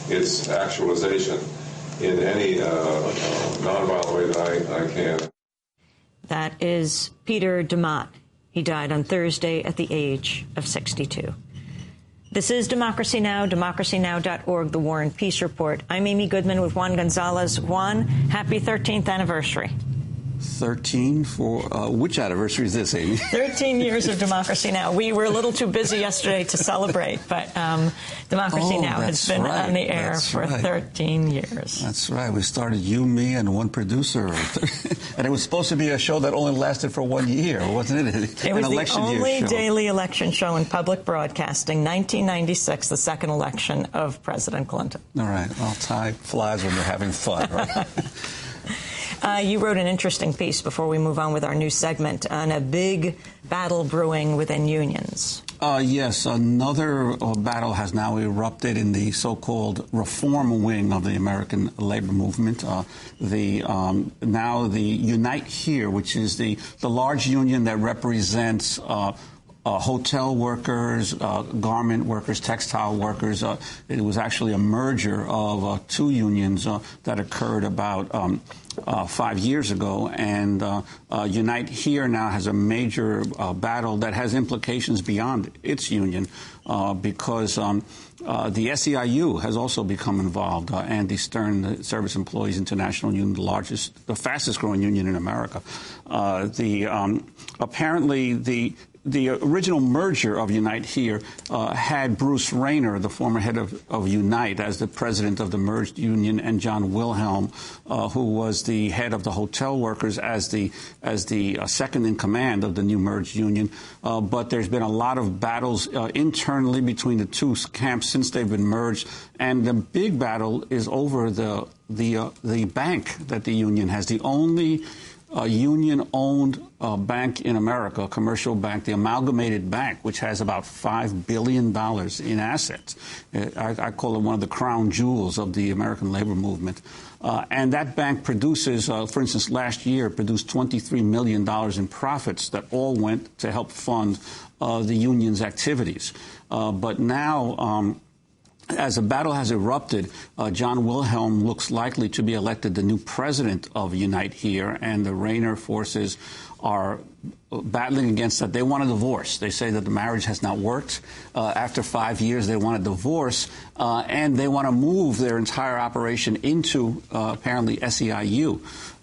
its actualization in any nonviolent way that I can. That is Peter DeMott. He died on Thursday at the age of 62. This is Democracy Now!, democracynow.org, The War and Peace Report. I'm Amy Goodman with Juan Gonzalez. Juan, happy 13th anniversary. 13 for which anniversary is this, Amy? 13 years of Democracy Now! We were a little too busy yesterday to celebrate, but Democracy Now! has been on the air for 13 years. That's right. We started you, me, and one producer. And it was supposed to be a show that only lasted for 1 year, wasn't it? It was the only daily election show in public broadcasting, 1996, the second election of President Clinton. All right. Well, time flies when you're having fun, right? You wrote an interesting piece before we move on with our new segment on a big battle brewing within unions. Yes, another battle has now erupted in the so-called reform wing of the American labor movement. Now the Unite Here, which is the large union that represents hotel workers, garment workers, textile workers. It was actually a merger of two unions that occurred about 5 years ago, and Unite Here now has a major battle that has implications beyond its union because the SEIU has also become involved. Andy Stern, the Service Employees International Union, the fastest growing union in America. Apparently the original merger of Unite Here had Bruce Rayner, the former head of Unite, as the president of the merged union, and John Wilhelm, who was the head of the hotel workers, as the second in command of the new merged union. But there's been a lot of battles internally between the two camps since they've been merged, and the big battle is over the bank that the union has, the only union-owned bank in America, a commercial bank, the Amalgamated Bank, which has about $5 billion in assets. I call it one of the crown jewels of the American labor movement. And that bank produces, for instance, last year produced $23 million in profits that all went to help fund the union's activities. But now, as a battle has erupted, John Wilhelm looks likely to be elected the new president of Unite Here, and the Rayner forces are battling against that. They want a divorce. They say that the marriage has not worked. After 5 years, they want a divorce, and they want to move their entire operation into, apparently, SEIU.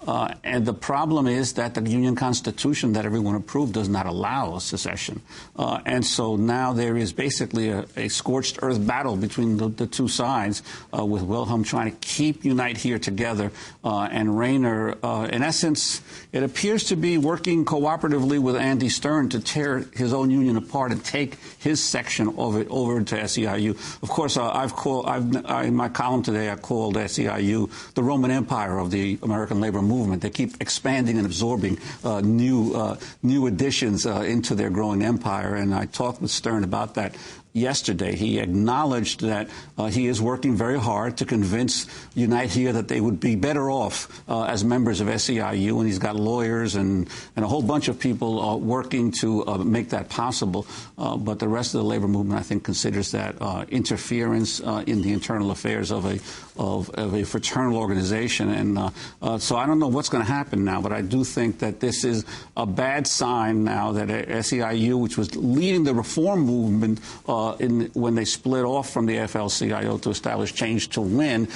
And the problem is that the union constitution that everyone approved does not allow secession. And so now there is basically a scorched earth battle between the two sides, with Wilhelm trying to keep Unite Here together, and Rayner, in essence, it appears to be working cooperatively with Andy Stern to tear his own union apart and take his section of it over to SEIU. Of course, in my column today, I called SEIU the Roman Empire of the American labor movement. They keep expanding and absorbing new additions into their growing empire, and I talked with Stern about that yesterday. He acknowledged that he is working very hard to convince Unite Here that they would be better off as members of SEIU, and he's got lawyers and a whole bunch of people working to make that possible. But the rest of the labor movement, I think, considers that interference in the internal affairs of a fraternal organization. And so I don't know what's going to happen now, but I do think that this is a bad sign now that SEIU, which was leading the reform movement when they split off from the AFL-CIO to establish Change to Win,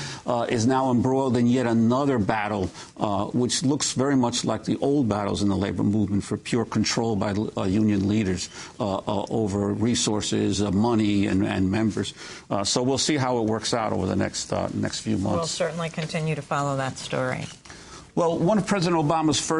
is now embroiled in yet another battle, which looks very much like the old battles in the labor movement for pure control by union leaders over resources, money, and members. So we'll see how it works out over the next few months. We'll certainly continue to follow that story. Well, one of President Obama's first